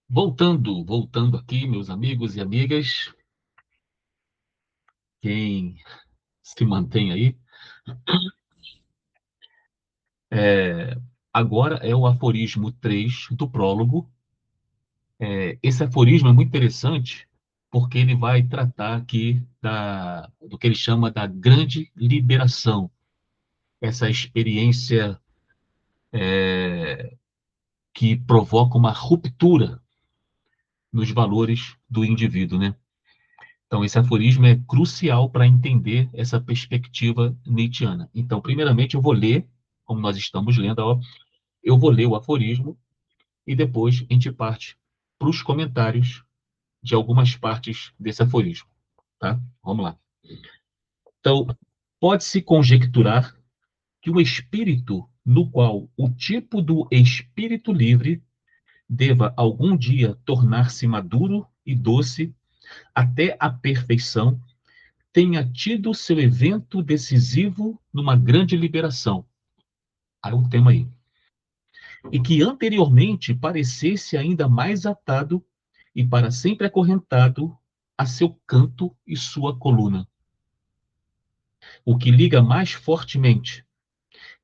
Voltando aqui, meus amigos e amigas, quem se mantém aí, é, agora é o aforismo 3 do prólogo. Esse aforismo é muito interessante porque ele vai tratar aqui do que ele chama da grande liberação, essa experiência que provoca uma ruptura nos valores do indivíduo, né? Então, esse aforismo é crucial para entender essa perspectiva nietzschiana. Então, primeiramente, eu vou ler, como nós estamos lendo, ó, eu vou ler o aforismo e depois a gente parte para os comentários de algumas partes desse aforismo, tá? Vamos lá. Então, pode-se conjecturar que o espírito no qual o tipo do espírito livre deva algum dia tornar-se maduro e doce até a perfeição tenha tido seu evento decisivo numa grande liberação. Aí o tema aí. E que anteriormente parecesse ainda mais atado e para sempre acorrentado a seu canto e sua coluna. O que liga mais fortemente,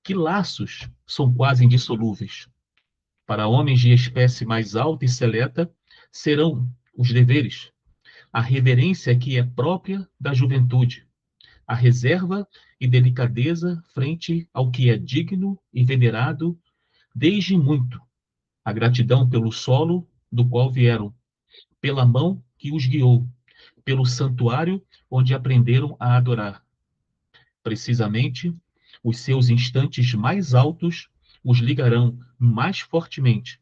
que laços são quase indissolúveis. Para homens de espécie mais alta e seleta, serão os deveres, a reverência que é própria da juventude, a reserva e delicadeza frente ao que é digno e venerado desde muito, a gratidão pelo solo do qual vieram, pela mão que os guiou, pelo santuário onde aprenderam a adorar. Precisamente, os seus instantes mais altos os ligarão mais fortemente,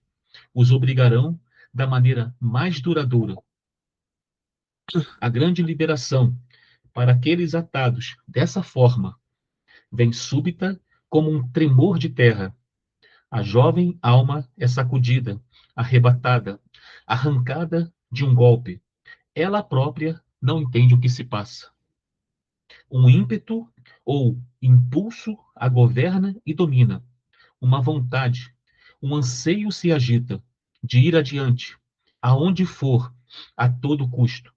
os obrigarão da maneira mais duradoura. A grande liberação para aqueles atados dessa forma vem súbita como um tremor de terra. A jovem alma é sacudida, arrebatada, arrancada de um golpe. Ela própria não entende o que se passa. Um ímpeto ou impulso a governa e domina. Uma vontade, um anseio se agita de ir adiante, aonde for, a todo custo.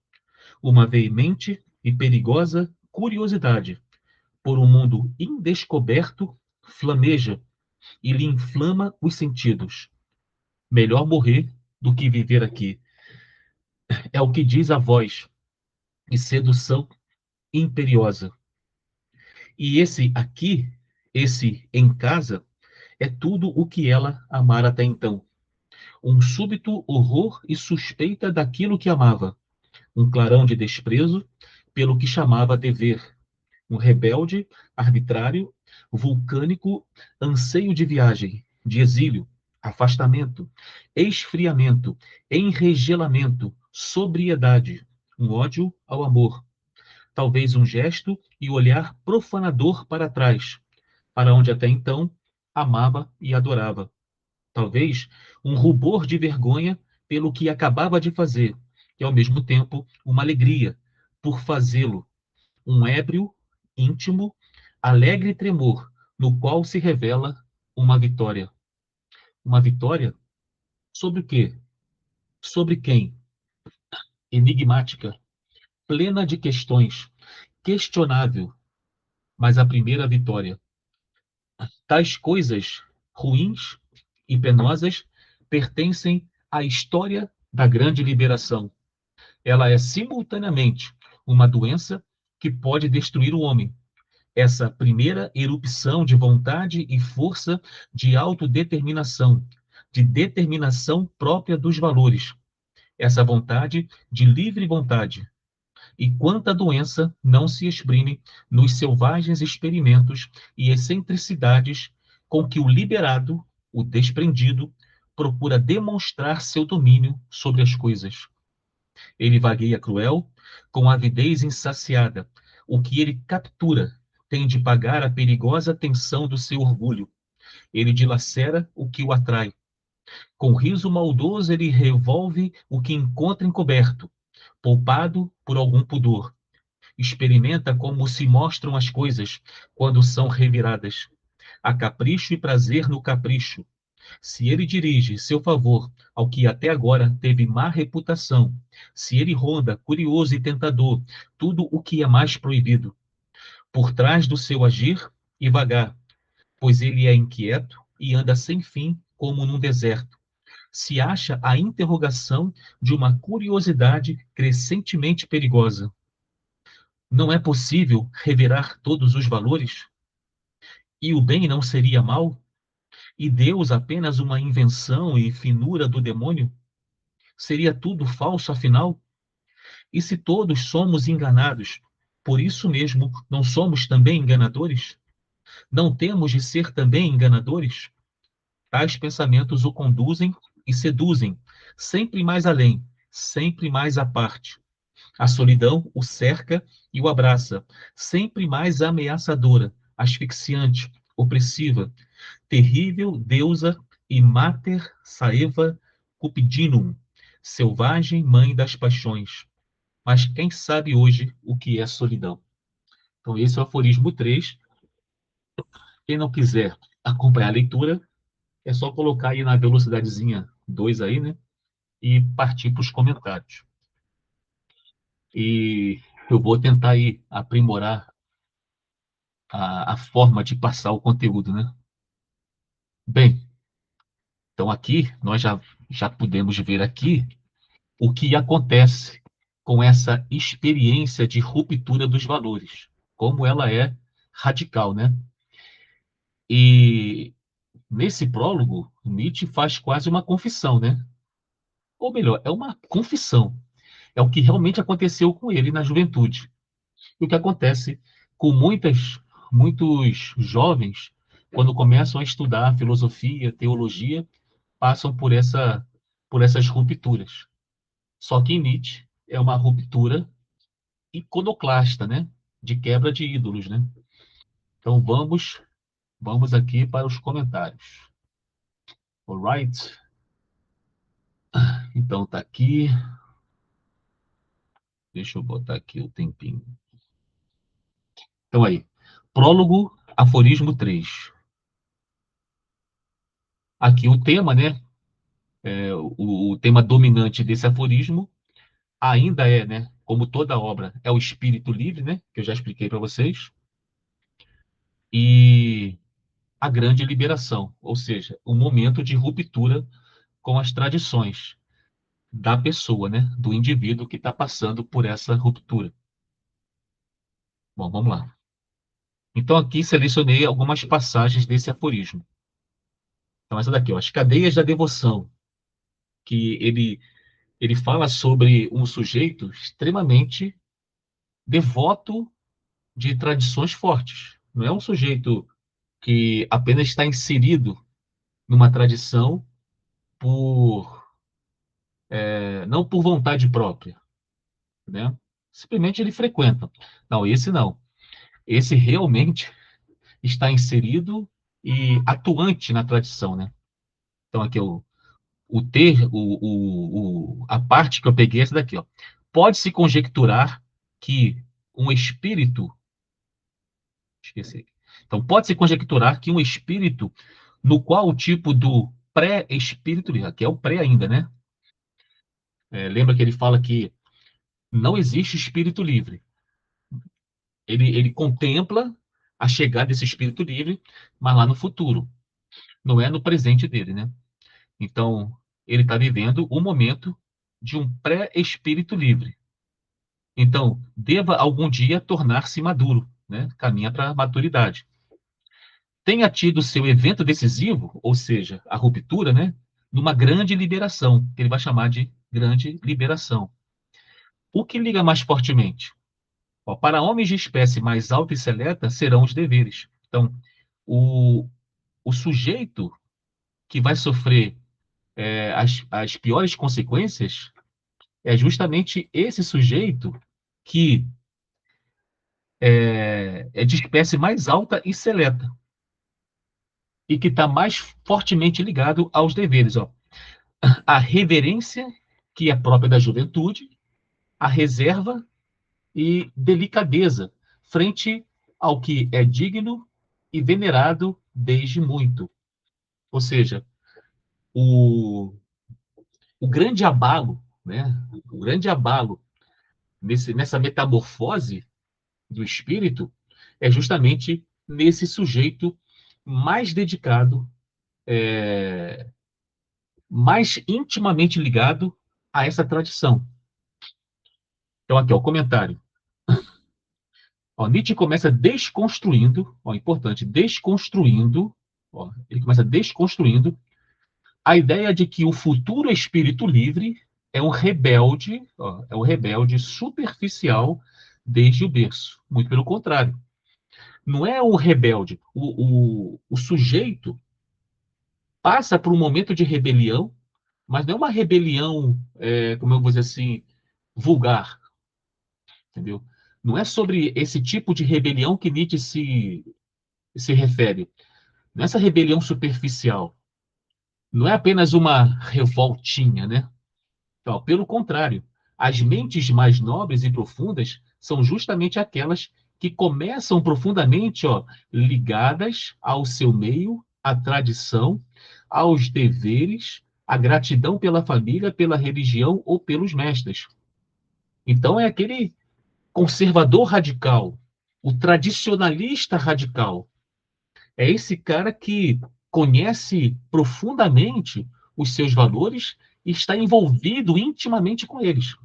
Uma veemente e perigosa curiosidade por um mundo indescoberto flameja e lhe inflama os sentidos. Melhor morrer do que viver aqui. É o que diz a voz de sedução imperiosa. E esse aqui, esse em casa, é tudo o que ela amara até então. Um súbito horror e suspeita daquilo que amava. Um clarão de desprezo pelo que chamava dever. Um rebelde, arbitrário, vulcânico anseio de viagem, de exílio, afastamento, esfriamento, enregelamento, sobriedade, um ódio ao amor, talvez um gesto e olhar profanador para trás, para onde até então amava e adorava. Talvez um rubor de vergonha pelo que acabava de fazer, e ao mesmo tempo uma alegria por fazê-lo, um ébrio íntimo, alegre tremor, no qual se revela uma vitória. Uma vitória sobre o quê? Sobre quem? Enigmática, plena de questões, questionável, mas a primeira vitória. Tais coisas ruins e penosas pertencem à história da grande liberação. Ela é simultaneamente uma doença que pode destruir o homem, essa primeira erupção de vontade e força de autodeterminação, de determinação própria dos valores, essa vontade de livre vontade. E quanta doença não se exprime nos selvagens experimentos e excentricidades com que o liberado, o desprendido, procura demonstrar seu domínio sobre as coisas. Ele vagueia cruel, com avidez insaciada. O que ele captura tem de pagar a perigosa tensão do seu orgulho. Ele dilacera o que o atrai. Com riso maldoso, ele revolve o que encontra encoberto, poupado por algum pudor. Experimenta como se mostram as coisas quando são reviradas. Há capricho e prazer no capricho. Se ele dirige seu favor ao que até agora teve má reputação, se ele ronda, curioso e tentador, tudo o que é mais proibido, por trás do seu agir e vagar, pois ele é inquieto e anda sem fim como num deserto, se acha a interrogação de uma curiosidade crescentemente perigosa. Não é possível revelar todos os valores? E o bem não seria mal? E Deus apenas uma invenção e finura do demônio? Seria tudo falso, afinal? E se todos somos enganados, por isso mesmo não somos também enganadores? Não temos de ser também enganadores? Tais pensamentos o conduzem e seduzem, sempre mais além, sempre mais à parte. A solidão o cerca e o abraça, sempre mais ameaçadora, asfixiante, opressiva, terrível deusa e mater saeva cupidinum, selvagem mãe das paixões. Mas quem sabe hoje o que é solidão? Então, esse é o aforismo 3. Quem não quiser acompanhar a leitura, é só colocar aí na velocidadezinha 2 aí, né? E partir para os comentários. E eu vou tentar aí aprimorar a forma de passar o conteúdo, né? Bem, então aqui nós já podemos ver aqui o que acontece com essa experiência de ruptura dos valores, como ela é radical, né? E nesse prólogo, Nietzsche faz quase uma confissão, né? Ou melhor, é uma confissão. É o que realmente aconteceu com ele na juventude. E o que acontece com muitos jovens, quando começam a estudar filosofia, teologia, passam por essas rupturas. Só que em Nietzsche é uma ruptura iconoclasta, né? De quebra de ídolos, né? Então vamos aqui para os comentários. Alright? Então tá aqui. Deixa eu botar aqui o tempinho. Então aí. Prólogo, aforismo 3. Aqui o tema, né? O tema dominante desse aforismo ainda é, né? Como toda obra, é o espírito livre, né? Que eu já expliquei para vocês. E a grande liberação, ou seja, o momento de ruptura com as tradições da pessoa, né? Do indivíduo que está passando por essa ruptura. Bom, vamos lá. Então, aqui selecionei algumas passagens desse aforismo. Então, essa daqui, ó, as cadeias da devoção, que ele fala sobre um sujeito extremamente devoto de tradições fortes. Não é um sujeito que apenas está inserido numa tradição por não por vontade própria, né? Simplesmente ele frequenta. Não, esse não. Esse realmente está inserido e atuante na tradição, né? Então aqui a parte que eu peguei é essa daqui, ó. Pode-se conjecturar que um espírito, esqueci. Então pode-se conjecturar que um espírito no qual o tipo do pré-espírito, que é o pré ainda, né? Lembra que ele fala que não existe espírito livre. Ele contempla a chegada desse espírito livre, mas lá no futuro, não é no presente dele, né? Então, ele está vivendo o momento de um pré-espírito livre. Então, deva algum dia tornar-se maduro, né? Caminha para a maturidade. Tenha tido seu evento decisivo, ou seja, a ruptura, né? Numa grande liberação, que ele vai chamar de grande liberação. O que liga mais fortemente? Ó, para homens de espécie mais alta e seleta serão os deveres. Então, o, o sujeito que vai sofrer as piores consequências é justamente esse sujeito que é de espécie mais alta e seleta e que está mais fortemente ligado aos deveres. Ó. A reverência, que é própria da juventude, a reserva e delicadeza frente ao que é digno e venerado desde muito. Ou seja, O, o grande abalo, né? O grande abalo nessa metamorfose do espírito é justamente nesse sujeito mais dedicado, mais intimamente ligado a essa tradição. Então, aqui, ó, o comentário. Ó, Nietzsche começa desconstruindo, ó, importante, desconstruindo, ó, ele começa desconstruindo a ideia de que o futuro espírito livre é um rebelde, ó, é um rebelde superficial desde o berço. Muito pelo contrário. Não é o rebelde. O sujeito passa por um momento de rebelião, mas não é uma rebelião, como eu vou dizer assim, vulgar, entendeu? Não é sobre esse tipo de rebelião que Nietzsche se refere. Não é essa rebelião superficial. Não é apenas uma revoltinha, né? Então, pelo contrário, as mentes mais nobres e profundas são justamente aquelas que começam profundamente, ó, ligadas ao seu meio, à tradição, aos deveres, à gratidão pela família, pela religião ou pelos mestres. Então, é aquele conservador radical, o tradicionalista radical. É esse cara que conhece profundamente os seus valores e está envolvido intimamente com eles.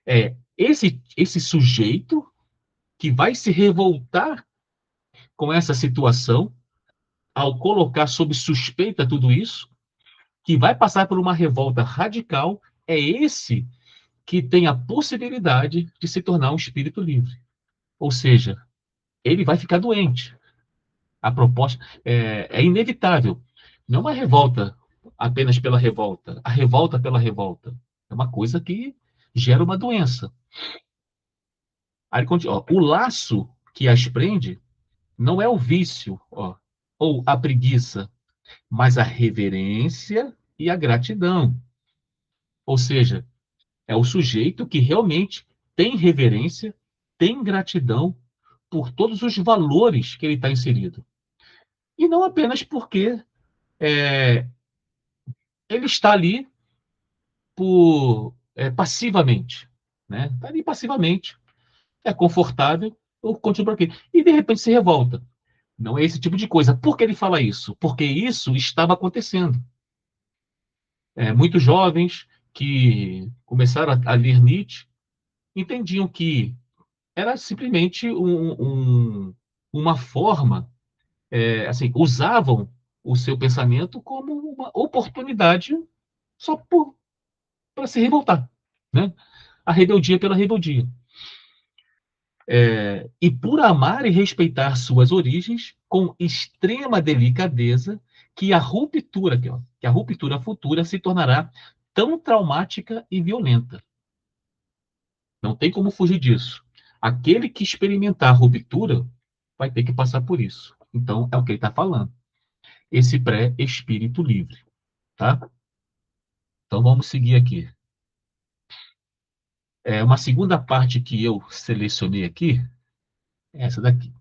É esse sujeito que vai se revoltar com essa situação ao colocar sob suspeita tudo isso, que vai passar por uma revolta radical, é esse que tem a possibilidade de se tornar um espírito livre. Ou seja, ele vai ficar doente. A proposta é inevitável. Não é uma revolta apenas pela revolta, a revolta pela revolta. É uma coisa que gera uma doença. Aí, ó, o laço que as prende não é o vício, ó, ou a preguiça, mas a reverência e a gratidão. Ou seja, é o sujeito que realmente tem reverência, tem gratidão por todos os valores que ele está inserido. E não apenas porque é, ele está ali passivamente. Né? Está ali passivamente, é confortável, ou continua por aqui. E de repente se revolta. Não é esse tipo de coisa. Por que ele fala isso? Porque isso estava acontecendo. Muitos jovens que começaram a ler Nietzsche entendiam que era simplesmente uma forma, assim, usavam o seu pensamento como uma oportunidade só para se revoltar, né? A rebeldia pela rebeldia. E por amar e respeitar suas origens, com extrema delicadeza, que a ruptura, que a ruptura futura se tornará tão traumática e violenta. Não tem como fugir disso. Aquele que experimentar a ruptura vai ter que passar por isso. Então, é o que ele está falando. Esse pré-espírito livre. Tá? Então, vamos seguir aqui. Uma segunda parte que eu selecionei aqui é essa daqui.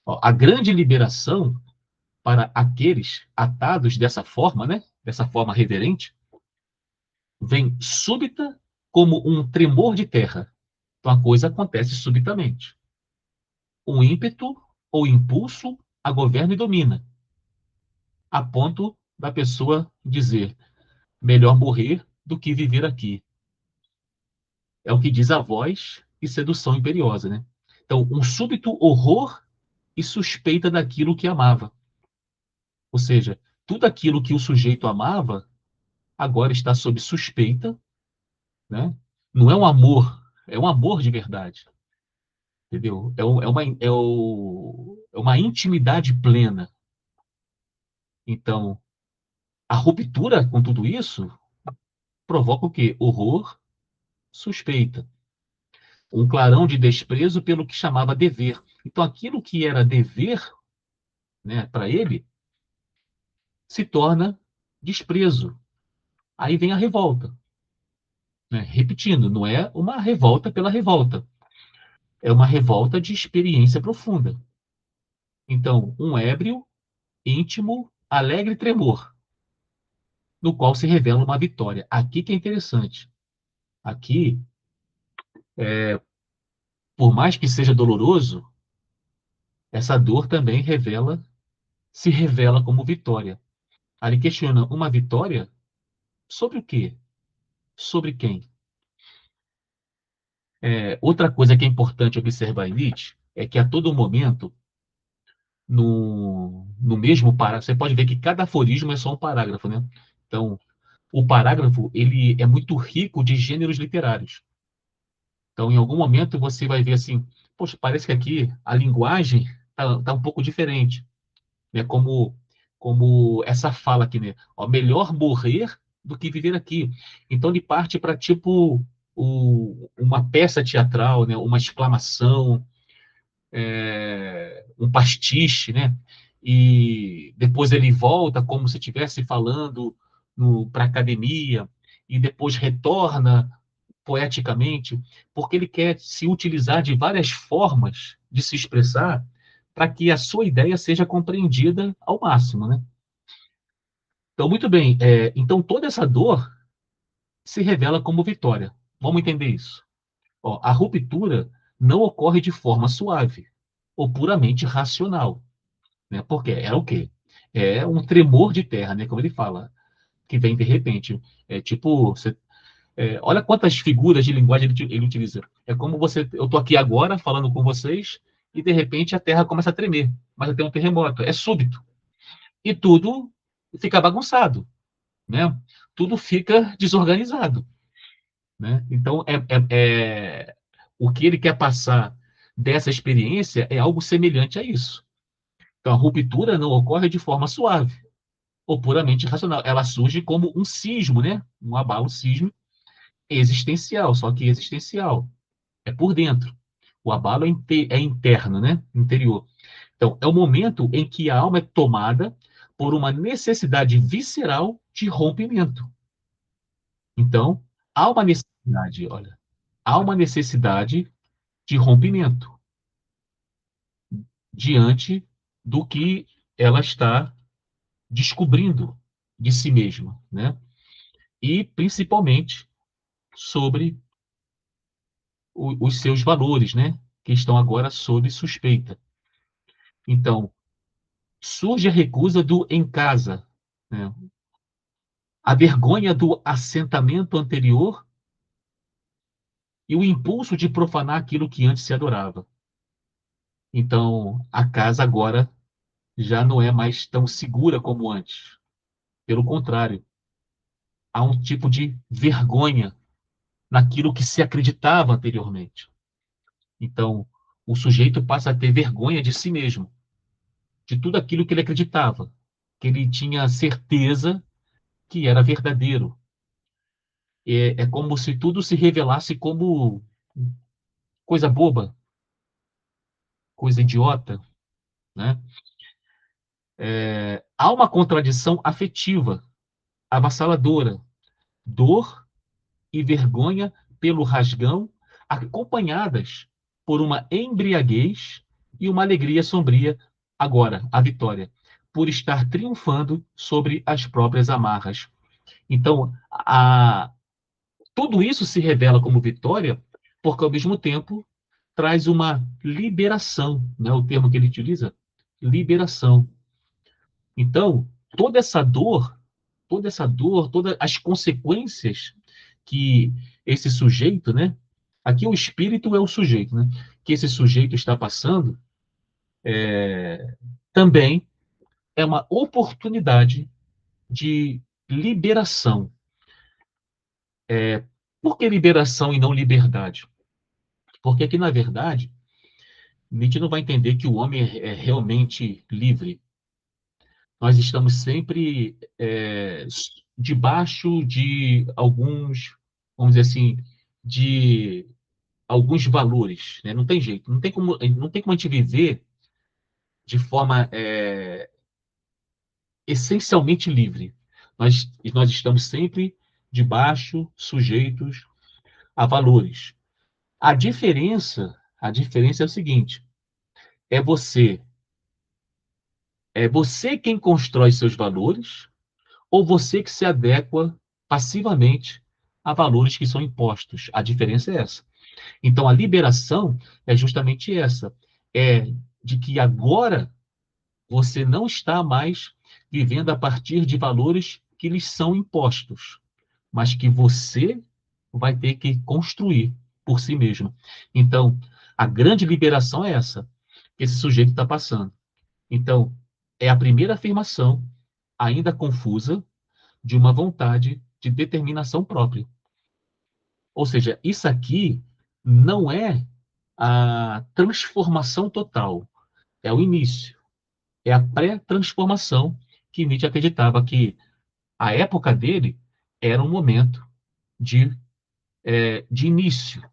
Ó, a grande liberação para aqueles atados dessa forma, né? Dessa forma reverente, vem súbita como um tremor de terra. Então, a coisa acontece subitamente. Um ímpeto ou impulso a governa e domina, a ponto da pessoa dizer: melhor morrer do que viver aqui. É o que diz a voz e sedução imperiosa, né? Então, um súbito horror e suspeita daquilo que amava. Ou seja, tudo aquilo que o sujeito amava agora está sob suspeita, né? Não é um amor, é um amor de verdade, entendeu? É uma intimidade plena. Então, a ruptura com tudo isso provoca o quê? Horror, suspeita. Um clarão de desprezo pelo que chamava dever. Então, aquilo que era dever, né, para ele, se torna desprezo. Aí vem a revolta. Né? Repetindo, não é uma revolta pela revolta. É uma revolta de experiência profunda. Então, um ébrio, íntimo, alegre tremor. no qual se revela uma vitória. Aqui que é interessante. Aqui, por mais que seja doloroso, essa dor também se revela como vitória. Aí ele questiona, uma vitória sobre o quê? Sobre quem? Outra coisa que é importante observar em Nietzsche é que a todo momento, no mesmo parágrafo, você pode ver que cada aforismo é só um parágrafo, né? Então, o parágrafo, ele é muito rico de gêneros literários. Então, em algum momento, você vai ver assim, poxa, parece que aqui a linguagem tá um pouco diferente, né? Como essa fala aqui, né? Ó, melhor morrer do que viver aqui. Então, ele parte para, tipo, uma peça teatral, né? Uma exclamação, um pastiche, né? E depois ele volta como se estivesse falando para a academia, e depois retorna poeticamente, porque ele quer se utilizar de várias formas de se expressar para que a sua ideia seja compreendida ao máximo, né? Então, muito bem. Então, toda essa dor se revela como vitória. Vamos entender isso. Ó, a ruptura não ocorre de forma suave ou puramente racional, né? Porque é o quê? É um tremor de terra, né? Como ele fala, que vem de repente. É tipo, olha quantas figuras de linguagem ele utiliza. É como eu estou aqui agora falando com vocês e de repente a terra começa a tremer, mas tem um terremoto, é súbito. E tudo fica bagunçado, né? Tudo fica desorganizado, né? Então, o que ele quer passar dessa experiência é algo semelhante a isso. Então, a ruptura não ocorre de forma suave ou puramente racional. Ela surge como um sismo, né? Um abalo sísmico existencial, só que existencial. É por dentro. O abalo é interno, né? Interior. Então, é o momento em que a alma é tomada por uma necessidade visceral de rompimento. Então, há uma necessidade, olha, há uma necessidade de rompimento diante do que ela está descobrindo de si mesma, né? E principalmente sobre os seus valores, né? Que estão agora sob suspeita. Então, surge a recusa do em casa, né? A vergonha do assentamento anterior e o impulso de profanar aquilo que antes se adorava. Então, a casa agora já não é mais tão segura como antes. Pelo contrário, há um tipo de vergonha naquilo que se acreditava anteriormente. Então, o sujeito passa a ter vergonha de si mesmo, de tudo aquilo que ele acreditava, que ele tinha certeza que era verdadeiro. É como se tudo se revelasse como coisa boba, coisa idiota, né? Há uma contradição afetiva, avassaladora, dor e vergonha pelo rasgão, acompanhadas por uma embriaguez e uma alegria sombria, agora, a vitória, por estar triunfando sobre as próprias amarras. Então, tudo isso se revela como vitória, porque ao mesmo tempo traz uma liberação, né? O termo que ele utiliza, liberação. Então, todas as consequências que esse sujeito, né? Aqui o espírito é o sujeito, né? Que esse sujeito está passando, também é uma oportunidade de liberação. Por que liberação e não liberdade? Porque aqui, na verdade, Nietzsche não vai entender que o homem é realmente livre. Nós estamos sempre debaixo de alguns, vamos dizer assim, de alguns valores, né? Não tem jeito, não tem como a gente viver de forma essencialmente livre. Nós estamos sempre debaixo, sujeitos a valores. A diferença é o seguinte: é você, é você quem constrói seus valores, ou você que se adequa passivamente a valores que são impostos. A diferença é essa. Então, a liberação é justamente essa, é de que agora você não está mais vivendo a partir de valores que lhes são impostos, mas que você vai ter que construir por si mesmo. Então, a grande liberação é essa, que esse sujeito está passando. Então, é a primeira afirmação, ainda confusa, de uma vontade de determinação própria. Ou seja, isso aqui não é a transformação total, é o início, é a pré-transformação que Nietzsche acreditava que a época dele era um momento de, de início,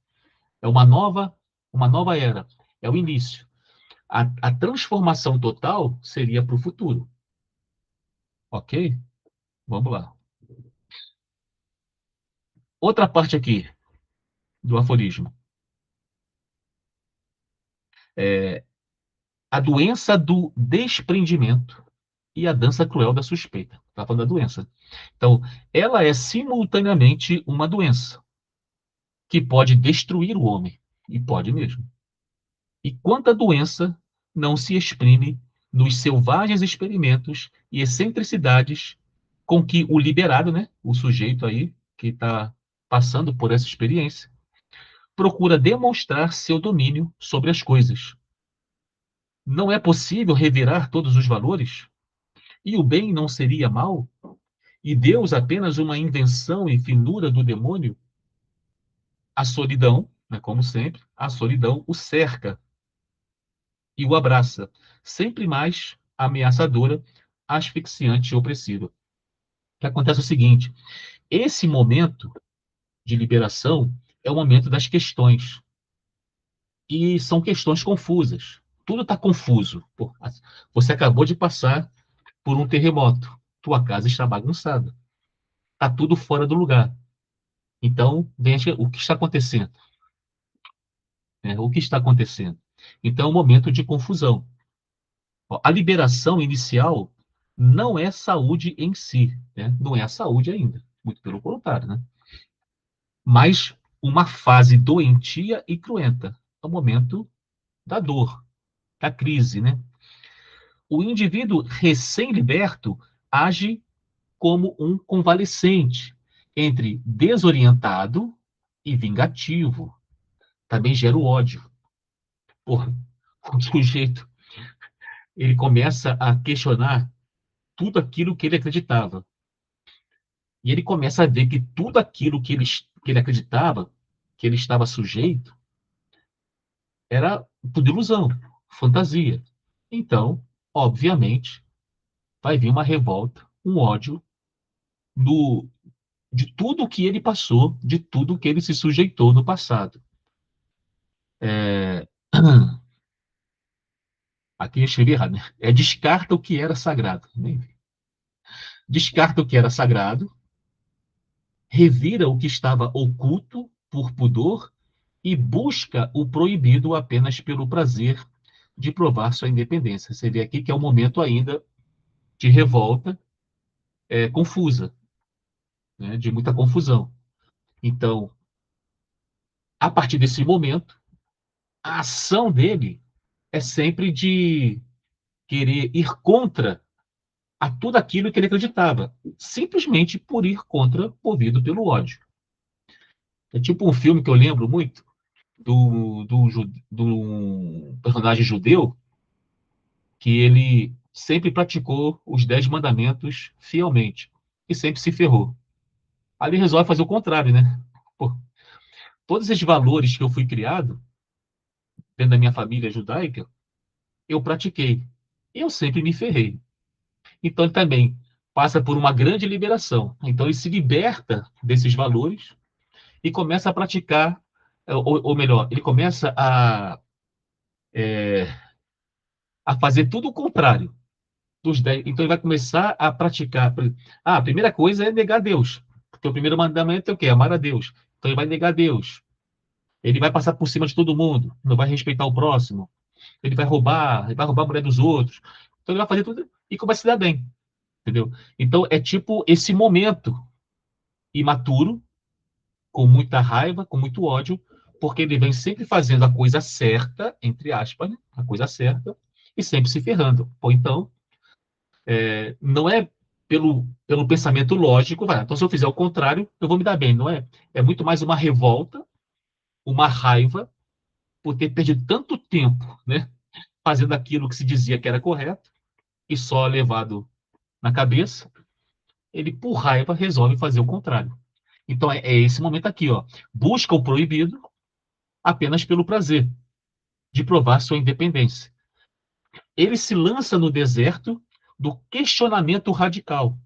é uma nova era, é o início. A transformação total seria para o futuro, ok? Vamos lá. Outra parte aqui do aforismo. A doença do desprendimento e a dança cruel da suspeita. Está falando da doença. Então, ela é simultaneamente uma doença que pode destruir o homem. E pode mesmo. E quanta doença não se exprime nos selvagens experimentos e excentricidades com que o liberado, né, o sujeito aí que está passando por essa experiência, procura demonstrar seu domínio sobre as coisas. Não é possível revirar todos os valores? E o bem não seria mal? E Deus apenas uma invenção e finura do demônio? A solidão, né, como sempre, a solidão o cerca e o abraça, sempre mais ameaçadora, asfixiante e opressiva. O que acontece é o seguinte: esse momento de liberação é o momento das questões. E são questões confusas. Tudo está confuso. Pô, você acabou de passar por um terremoto. Tua casa está bagunçada. Está tudo fora do lugar. Então, veja o que está acontecendo. Né? O que está acontecendo? Então, é um momento de confusão. A liberação inicial não é saúde em si, né? Não é a saúde ainda, muito pelo contrário, né? Mas uma fase doentia e cruenta, é o momento da dor, da crise, né? O indivíduo recém-liberto age como um convalescente entre desorientado e vingativo. Também gera o ódio. Porra, o sujeito ele começa a questionar tudo aquilo que ele acreditava. E ele começa a ver que tudo aquilo que ele acreditava, que ele estava sujeito, era tudo ilusão, fantasia. Então, obviamente, vai vir uma revolta, um ódio do, de tudo que ele passou, de tudo que ele se sujeitou no passado. É... Aqui eu escrevi errado, né? Descarta o que era sagrado. Descarta o que era sagrado, revira o que estava oculto por pudor e busca o proibido apenas pelo prazer de provar sua independência. Você vê aqui que é um momento ainda de revolta confusa, né, de muita confusão. Então, a partir desse momento, a ação dele é sempre de querer ir contra a tudo aquilo que ele acreditava, simplesmente por ir contra, movido pelo ódio. É tipo um filme que eu lembro muito do personagem judeu que ele sempre praticou os 10 mandamentos fielmente e sempre se ferrou. Ali resolve fazer o contrário, né? Pô, todos esses valores que eu fui criado dentro da minha família judaica, eu pratiquei. E eu sempre me ferrei. Então ele também passa por uma grande liberação. Então ele se liberta desses valores e começa a praticar, ou melhor, ele começa a fazer tudo o contrário dos 10. Então ele vai começar a praticar. A primeira coisa é negar Deus. Porque o primeiro mandamento é o quê? Amar a Deus. Então ele vai negar Deus. Ele vai passar por cima de todo mundo, não vai respeitar o próximo. Ele vai roubar a mulher dos outros. Então ele vai fazer tudo e começa a se dar bem. entendeu? Então, é tipo esse momento imaturo, com muita raiva, com muito ódio, porque ele vem sempre fazendo a coisa certa, entre aspas, né? A coisa certa, e sempre se ferrando. Ou então, não é pelo pensamento lógico, vai, então se eu fizer o contrário, eu vou me dar bem, não é? É muito mais uma revolta, uma raiva, por ter perdido tanto tempo, né? Fazendo aquilo que se dizia que era correto, e só levado na cabeça, ele, por raiva, resolve fazer o contrário. Então, é esse momento aqui, ó. Busca o proibido apenas pelo prazer de provar sua independência. Ele se lança no deserto do questionamento radical.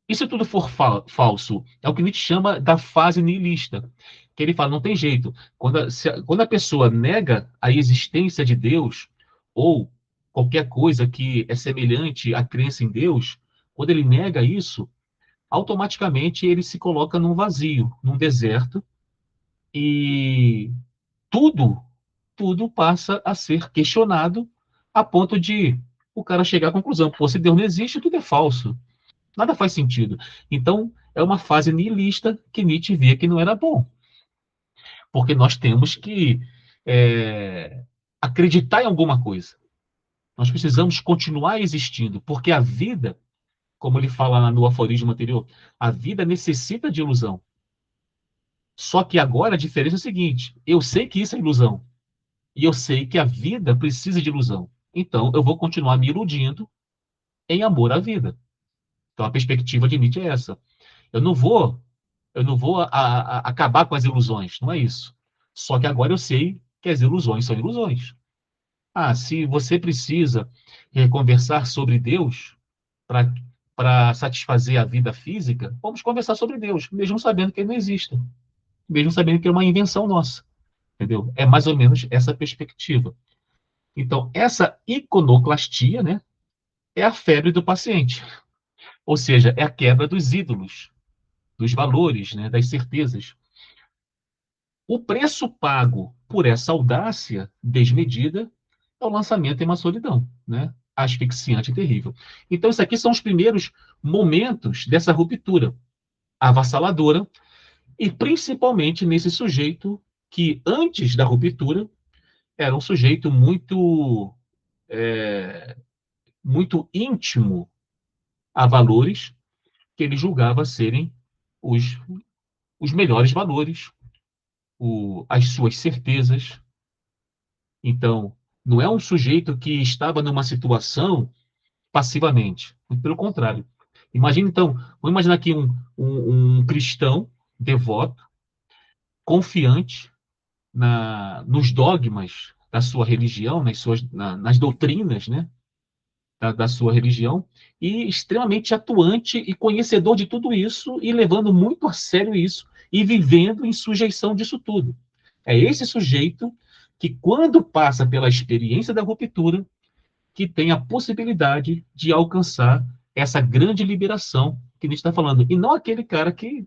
E se tudo for falso? É o que Nietzsche chama da fase nihilista. Que ele fala, não tem jeito. Quando a pessoa nega a existência de Deus, ou qualquer coisa que é semelhante à crença em Deus, quando ele nega isso, automaticamente ele se coloca num vazio, num deserto, e tudo, tudo passa a ser questionado a ponto de o cara chegar à conclusão, pô, se Deus não existe, tudo é falso. Nada faz sentido. Então, é uma fase nihilista que Nietzsche via que não era bom. Porque nós temos que acreditar em alguma coisa. Nós precisamos continuar existindo, porque a vida, como ele fala no aforismo anterior, a vida necessita de ilusão. Só que agora a diferença é o seguinte: eu sei que isso é ilusão. E eu sei que a vida precisa de ilusão. Então, eu vou continuar me iludindo em amor à vida. Então, a perspectiva de Nietzsche é essa. Eu não vou, eu não vou acabar com as ilusões, não é isso. Só que agora eu sei que as ilusões são ilusões. Ah, se você precisa conversar sobre Deus para satisfazer a vida física, vamos conversar sobre Deus, mesmo sabendo que ele não existe, mesmo sabendo que é uma invenção nossa, entendeu? É mais ou menos essa perspectiva. Então, essa iconoclastia, né, é a febre do paciente, ou seja, é a quebra dos ídolos, dos valores, né, das certezas. O preço pago por essa audácia desmedida é o lançamento em uma solidão, né? Asfixiante e terrível. Então, isso aqui são os primeiros momentos dessa ruptura avassaladora, e principalmente nesse sujeito que, antes da ruptura, era um sujeito muito íntimo a valores que ele julgava serem os, os melhores valores, as suas certezas. Então, não é um sujeito que estava numa situação passivamente. Muito pelo contrário. Imagina, então, vamos imaginar aqui um cristão devoto, confiante nos dogmas da sua religião, nas doutrinas, né, da sua religião, e extremamente atuante e conhecedor de tudo isso, e levando muito a sério isso, e vivendo em sujeição disso tudo. É esse sujeito que, quando passa pela experiência da ruptura, que tem a possibilidade de alcançar essa grande liberação que a gente está falando. E não aquele cara que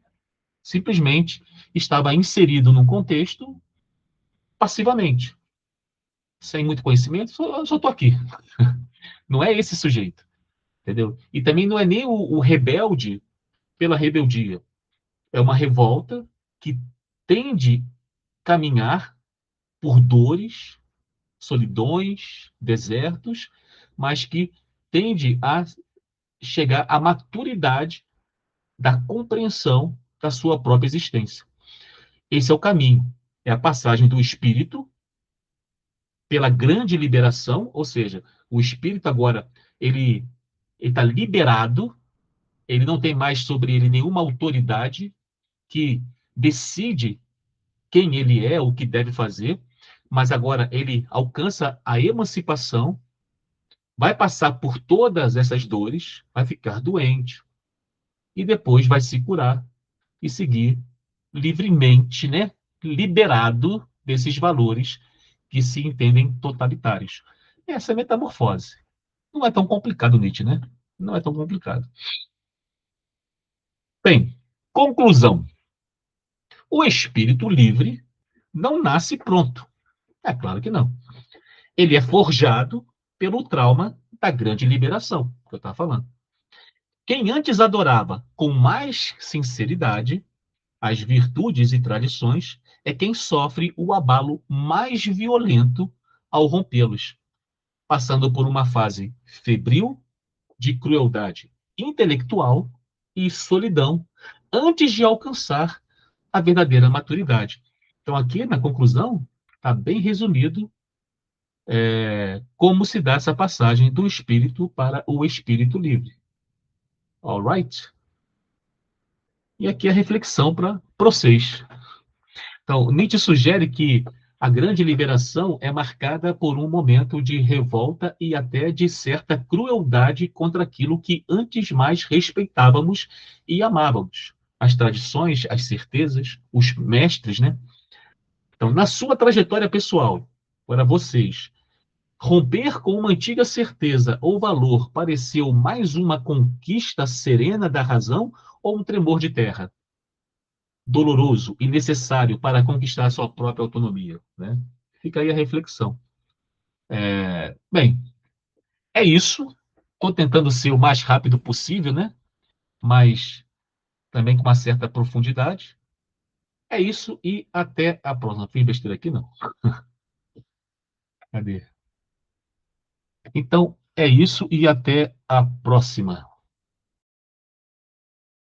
simplesmente estava inserido num contexto passivamente, sem muito conhecimento, só estou aqui. Não é esse sujeito, entendeu? E também não é nem o rebelde pela rebeldia. É uma revolta que tende a caminhar por dores, solidões, desertos, mas que tende a chegar à maturidade da compreensão da sua própria existência. Esse é o caminho. É a passagem do espírito pela grande liberação, ou seja, o espírito agora ele está liberado, ele não tem mais sobre ele nenhuma autoridade que decide quem ele é, o que deve fazer, mas agora ele alcança a emancipação, vai passar por todas essas dores, vai ficar doente e depois vai se curar e seguir livremente, né, liberado desses valores que se entendem totalitários. Essa é a metamorfose. Não é tão complicado, Nietzsche, né? Não é tão complicado. Bem, conclusão. O espírito livre não nasce pronto. É claro que não. Ele é forjado pelo trauma da grande liberação. que eu estava falando. Quem antes adorava com mais sinceridade as virtudes e tradições é quem sofre o abalo mais violento ao rompê-los, passando por uma fase febril de crueldade intelectual e solidão antes de alcançar a verdadeira maturidade. Então, aqui na conclusão, está bem resumido como se dá essa passagem do espírito para o espírito livre. All right? E aqui a reflexão para vocês. Então, Nietzsche sugere que a grande liberação é marcada por um momento de revolta e até de certa crueldade contra aquilo que antes mais respeitávamos e amávamos. As tradições, as certezas, os mestres, né? Então, na sua trajetória pessoal, para vocês, romper com uma antiga certeza ou valor pareceu mais uma conquista serena da razão ou um tremor de terra? Doloroso e necessário para conquistar a sua própria autonomia, né? Fica aí a reflexão. Bem, é isso. Estou tentando ser o mais rápido possível, né? Mas também com uma certa profundidade. É isso e até a próxima. Fiz besteira aqui, não. Cadê? Então, é isso e até a próxima.